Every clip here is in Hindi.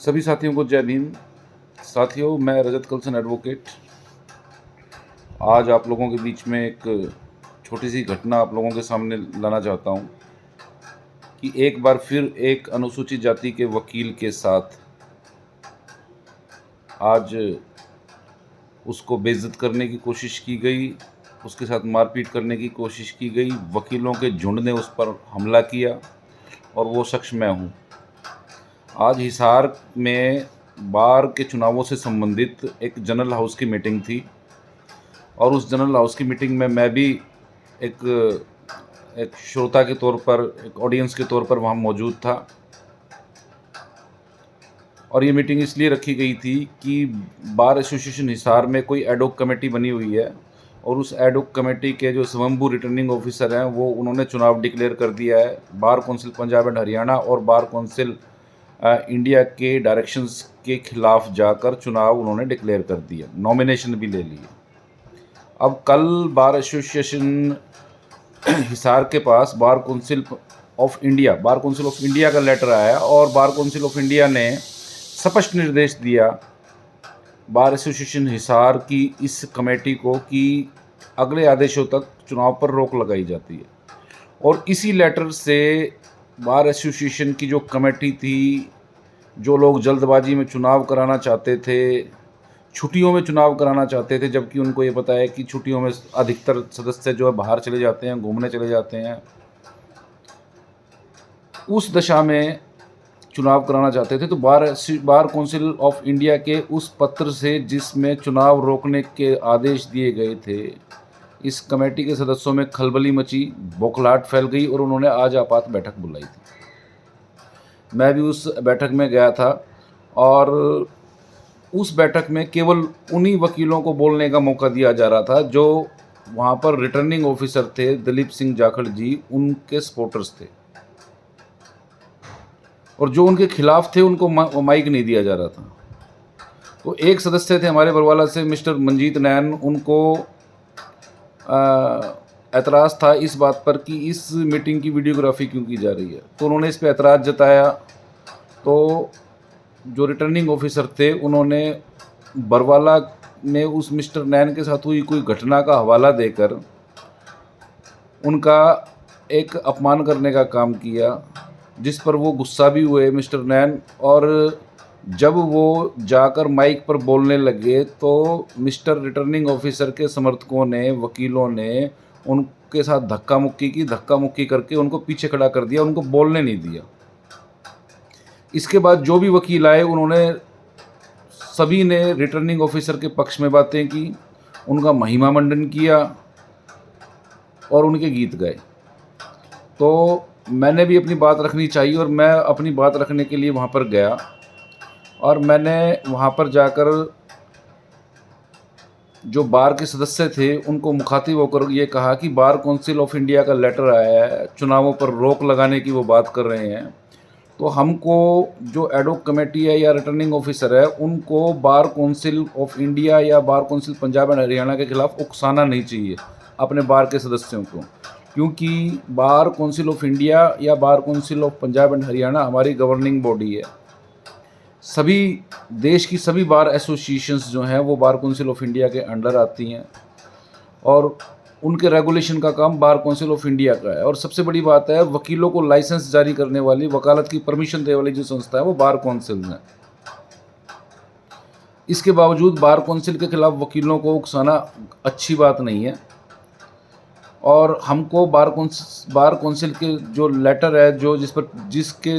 सभी साथियों को जय भीम। साथियों, मैं रजत कलसन एडवोकेट आज आप लोगों के बीच में एक छोटी सी घटना आप लोगों के सामने लाना चाहता हूं कि एक बार फिर एक अनुसूचित जाति के वकील के साथ आज उसको बेइज्जत करने की कोशिश की गई, उसके साथ मारपीट करने की कोशिश की गई। वकीलों के झुंड ने उस पर हमला किया और वो शख्स मैं हूँ। आज हिसार में बार के चुनावों से संबंधित एक जनरल हाउस की मीटिंग थी और उस जनरल हाउस की मीटिंग में मैं भी एक श्रोता के तौर पर, एक ऑडियंस के तौर पर वहाँ मौजूद था। और ये मीटिंग इसलिए रखी गई थी कि बार एसोसिएशन हिसार में कोई एडहॉक कमेटी बनी हुई है और उस एडहॉक कमेटी के जो स्वयंभू रिटर्निंग ऑफिसर हैं वो उन्होंने चुनाव डिक्लेयर कर दिया है। Bar council Punjab and Haryana और बार कौंसिल इंडिया के डायरेक्शंस के खिलाफ जाकर चुनाव उन्होंने डिक्लेयर कर दिया, नॉमिनेशन भी ले ली। अब कल बार एसोसिएशन हिसार के पास बार कौंसिल ऑफ इंडिया का लेटर आया और बार कौंसिल ऑफ इंडिया ने स्पष्ट निर्देश दिया बार एसोसिएशन हिसार की इस कमेटी को कि अगले आदेशों तक चुनाव पर रोक लगाई जाती है। और इसी लेटर से बार एसोसिएशन की जो कमेटी थी, जो लोग जल्दबाजी में चुनाव कराना चाहते थे, छुट्टियों में चुनाव कराना चाहते थे, जबकि उनको ये पता है कि छुट्टियों में अधिकतर सदस्य जो है बाहर चले जाते हैं, घूमने चले जाते हैं, उस दशा में चुनाव कराना चाहते थे। तो बार कौंसिल ऑफ इंडिया के उस पत्र से जिसमें चुनाव रोकने के आदेश दिए गए थे, इस कमेटी के सदस्यों में खलबली मची, बौखलाहट फैल गई और उन्होंने आज आपात बैठक बुलाई थी। मैं भी उस बैठक में गया था और उस बैठक में केवल उन्हीं वकीलों को बोलने का मौका दिया जा रहा था जो वहाँ पर रिटर्निंग ऑफिसर थे, दिलीप सिंह जाखड़ जी, उनके सपोर्टर्स थे। और जो उनके खिलाफ थे उनको माइक नहीं दिया जा रहा था। तो एक सदस्य थे हमारे बरवाला से, मिस्टर मंजीत नैन, उनको एतराज़ था इस बात पर कि इस मीटिंग की वीडियोग्राफी क्यों की जा रही है। तो उन्होंने इस पर एतराज़ जताया। तो जो रिटर्निंग ऑफिसर थे उन्होंने बरवाला में उस मिस्टर नैन के साथ हुई कोई घटना का हवाला देकर उनका एक अपमान करने का काम किया, जिस पर वो गुस्सा भी हुए मिस्टर नैन। और जब वो जाकर माइक पर बोलने लगे तो मिस्टर रिटर्निंग ऑफिसर के समर्थकों ने, वकीलों ने उनके साथ धक्का मुक्की करके उनको पीछे खड़ा कर दिया, उनको बोलने नहीं दिया। इसके बाद जो भी वकील आए उन्होंने सभी ने रिटर्निंग ऑफिसर के पक्ष में बातें की, उनका महिमा मंडन किया और उनके गीत गाए। तो मैंने भी अपनी बात रखनी चाहिए और मैं अपनी बात रखने के लिए वहाँ पर गया और मैंने वहाँ पर जाकर जो बार के सदस्य थे उनको मुखातिब होकर ये कहा कि बार कौंसिल ऑफ इंडिया का लेटर आया है, चुनावों पर रोक लगाने की वो बात कर रहे हैं। तो हमको जो एडहॉक कमेटी है या रिटर्निंग ऑफिसर है उनको बार कौंसिल ऑफ इंडिया या bar council Punjab and Haryana के खिलाफ उकसाना नहीं चाहिए अपने बार के सदस्यों को, क्योंकि बार कौंसिल ऑफ इंडिया या bar council of Punjab and Haryana हमारी गवर्निंग बॉडी है। सभी देश की सभी बार एसोसिएशंस जो हैं वो बार कौंसिल ऑफ इंडिया के अंडर आती हैं और उनके रेगुलेशन का काम बार कौंसिल ऑफ इंडिया का है। और सबसे बड़ी बात है, वकीलों को लाइसेंस जारी करने वाली, वकालत की परमिशन देने वाली जो संस्था है वो बार कौंसिल है। इसके बावजूद बार कौंसिल के खिलाफ वकीलों को उकसाना अच्छी बात नहीं है। और हमको बार कौंसिल के जो लेटर है, जो जिसके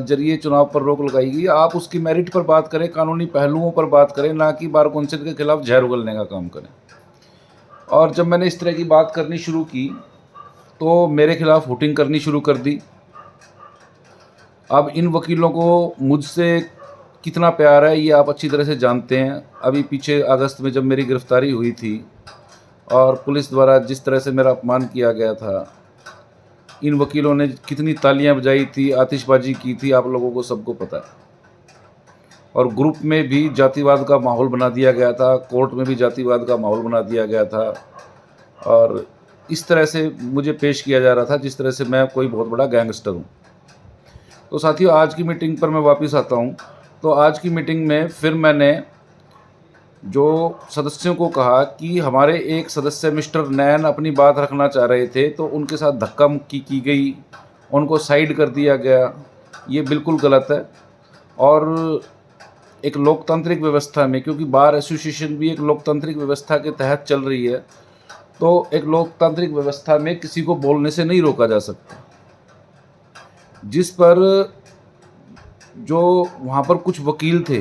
जरिए चुनाव पर रोक लगाई गई, आप उसकी मेरिट पर बात करें, कानूनी पहलुओं पर बात करें, ना कि बार कौंसिल के खिलाफ जहर उगलने का काम करें। और जब मैंने इस तरह की बात करनी शुरू की तो मेरे खिलाफ हुटिंग करनी शुरू कर दी। अब इन वकीलों को मुझसे कितना प्यार है ये आप अच्छी तरह से जानते हैं। अभी पीछे अगस्त में जब मेरी गिरफ्तारी हुई थी और पुलिस द्वारा जिस तरह से मेरा अपमान किया गया था, इन वकीलों ने कितनी तालियां बजाई थी, आतिशबाजी की थी, आप लोगों को सबको पता है। और ग्रुप में भी जातिवाद का माहौल बना दिया गया था, कोर्ट में भी जातिवाद का माहौल बना दिया गया था और इस तरह से मुझे पेश किया जा रहा था जिस तरह से मैं कोई बहुत बड़ा गैंगस्टर हूँ। तो साथियों, आज की मीटिंग पर मैं वापस आता हूँ तो आज की मीटिंग में फिर मैंने जो सदस्यों को कहा कि हमारे एक सदस्य मिस्टर नैन अपनी बात रखना चाह रहे थे, तो उनके साथ धक्का मुक्की की गई, उनको साइड कर दिया गया। ये बिल्कुल गलत है। और एक लोकतांत्रिक व्यवस्था में, क्योंकि बार एसोसिएशन भी एक लोकतांत्रिक व्यवस्था के तहत चल रही है, तो एक लोकतांत्रिक व्यवस्था में किसी को बोलने से नहीं रोका जा सकता। जिस पर जो वहाँ पर कुछ वकील थे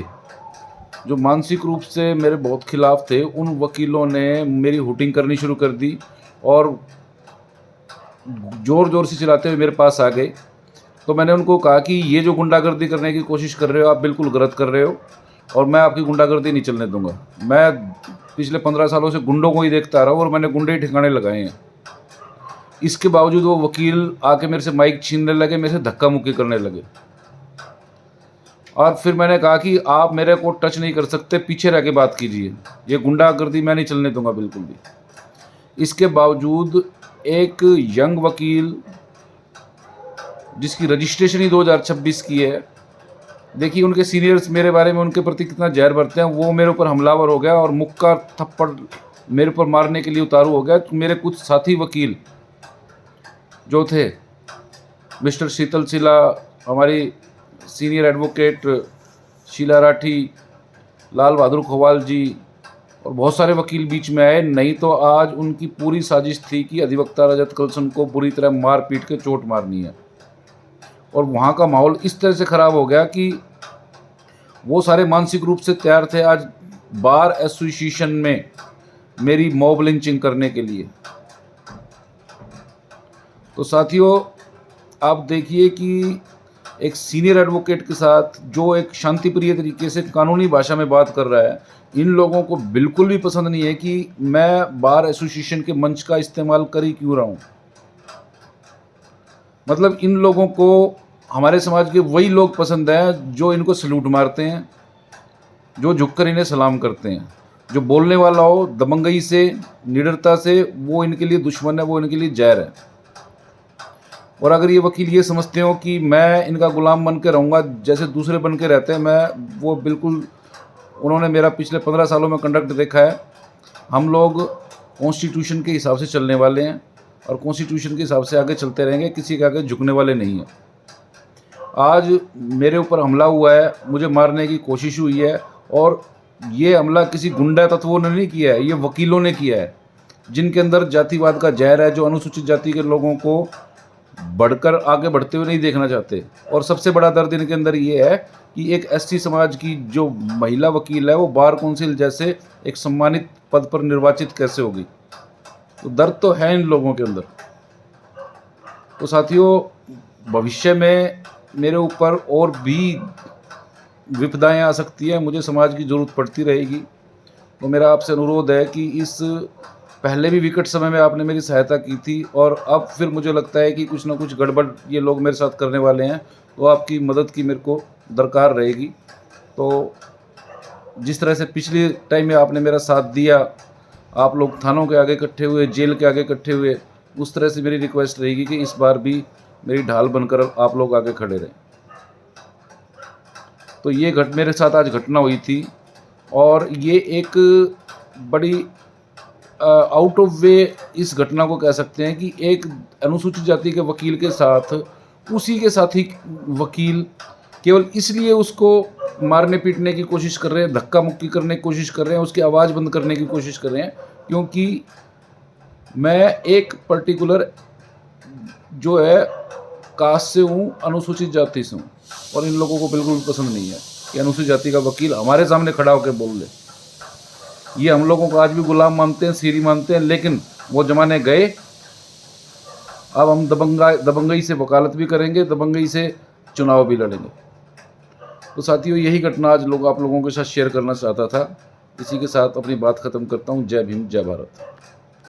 जो मानसिक रूप से मेरे बहुत खिलाफ थे, उन वकीलों ने मेरी हुटिंग करनी शुरू कर दी और ज़ोर ज़ोर से चिल्लाते हुए मेरे पास आ गए। तो मैंने उनको कहा कि ये जो गुंडागर्दी करने की कोशिश कर रहे हो, आप बिल्कुल गलत कर रहे हो और मैं आपकी गुंडागर्दी नहीं चलने दूंगा। मैं पिछले 15 सालों से गुंडों को ही देखता रहा हूँ और मैंने गुंडे ही ठिकाने लगाए हैं। इसके बावजूद वो वकील आके मेरे से माइक छीनने लगे, मेरे से धक्का मुक्की करने लगे। और फिर मैंने कहा कि आप मेरे को टच नहीं कर सकते, पीछे रह के बात कीजिए, ये गुंडागर्दी मैं नहीं चलने दूंगा बिल्कुल भी। इसके बावजूद एक यंग वकील जिसकी रजिस्ट्रेशन ही 2026 की है, देखिए उनके सीनियर्स मेरे बारे में उनके प्रति कितना जहर भरते हैं, वो मेरे ऊपर हमलावर हो गया और मुक्का थप्पड़ मेरे ऊपर मारने के लिए उतारू हो गया। मेरे कुछ साथी वकील जो थे, मिस्टर शीतल शिला, हमारी सीनियर एडवोकेट शीला राठी, लाल बहादुर खोवाल जी और बहुत सारे वकील बीच में आए। नहीं तो आज उनकी पूरी साजिश थी कि अधिवक्ता रजत कलसन को बुरी तरह मार पीट के चोट मारनी है। और वहाँ का माहौल इस तरह से ख़राब हो गया कि वो सारे मानसिक रूप से तैयार थे आज बार एसोसिएशन में मेरी मॉब लिंचिंग करने के लिए। तो साथियों, आप देखिए कि एक सीनियर एडवोकेट के साथ जो एक शांतिप्रिय तरीके से कानूनी भाषा में बात कर रहा है, इन लोगों को बिल्कुल भी पसंद नहीं है कि मैं बार एसोसिएशन के मंच का इस्तेमाल कर ही क्यों रहा हूँ। मतलब इन लोगों को हमारे समाज के वही लोग पसंद हैं जो इनको सल्यूट मारते हैं, जो झुककर इन्हें सलाम करते हैं। जो बोलने वाला हो दबंगई से, निडरता से, वो इनके लिए दुश्मन है, वो इनके लिए जहर है। और अगर ये वकील ये समझते हो कि मैं इनका गुलाम बन के रहूँगा जैसे दूसरे बन के रहते हैं, मैं वो बिल्कुल, उन्होंने मेरा पिछले 15 सालों में कंडक्ट देखा है। हम लोग कॉन्स्टिट्यूशन के हिसाब से चलने वाले हैं और कॉन्स्टिट्यूशन के हिसाब से आगे चलते रहेंगे, किसी के आगे झुकने वाले नहीं हैं। आज मेरे ऊपर हमला हुआ है, मुझे मारने की कोशिश हुई है और ये हमला किसी गुंडा तत्वों ने नहीं किया है, ये वकीलों ने किया है जिनके अंदर जातिवाद का जहर है, जो अनुसूचित जाति के लोगों को बढ़कर आगे बढ़ते हुए नहीं देखना चाहते। और सबसे बड़ा दर्द इनके अंदर ये है कि एक एसटी समाज की जो महिला वकील है वो बार काउंसिल जैसे एक सम्मानित पद पर निर्वाचित कैसे होगी। तो दर्द तो है इन लोगों के अंदर। तो साथियों, भविष्य में मेरे ऊपर और भी विपदाएं आ सकती हैं, मुझे समाज की ज़रूरत पड़ती रहेगी। तो मेरा आपसे अनुरोध है कि इस पहले भी विकट समय में आपने मेरी सहायता की थी और अब फिर मुझे लगता है कि कुछ ना कुछ गड़बड़ ये लोग मेरे साथ करने वाले हैं, तो आपकी मदद की मेरे को दरकार रहेगी। तो जिस तरह से पिछले टाइम में आपने मेरा साथ दिया, आप लोग थानों के आगे इकट्ठे हुए, जेल के आगे इकट्ठे हुए, उस तरह से मेरी रिक्वेस्ट रहेगी कि इस बार भी मेरी ढाल बनकर आप लोग आगे खड़े रहें। तो ये मेरे साथ आज घटना हुई थी और ये एक बड़ी आउट ऑफ वे इस घटना को कह सकते हैं कि एक अनुसूचित जाति के वकील के साथ उसी के साथी वकील केवल इसलिए उसको मारने पीटने की कोशिश कर रहे हैं, धक्का मुक्की करने की कोशिश कर रहे हैं, उसकी आवाज़ बंद करने की कोशिश कर रहे हैं, क्योंकि मैं एक पर्टिकुलर जो है कास्ट से हूँ, अनुसूचित जाति से हूँ। और इन लोगों को बिल्कुल पसंद नहीं है कि अनुसूचित जाति का वकील हमारे सामने खड़ा होकर बोल ले। ये हम लोगों को आज भी गुलाम मानते हैं, सीरी मानते हैं, लेकिन वो ज़माने गए। अब हम दबंगई से वकालत भी करेंगे, दबंगई से चुनाव भी लड़ेंगे। तो साथियों, यही घटना आज आप लोगों के साथ शेयर करना चाहता था। इसी के साथ अपनी बात ख़त्म करता हूँ। जय भीम, जय भारत।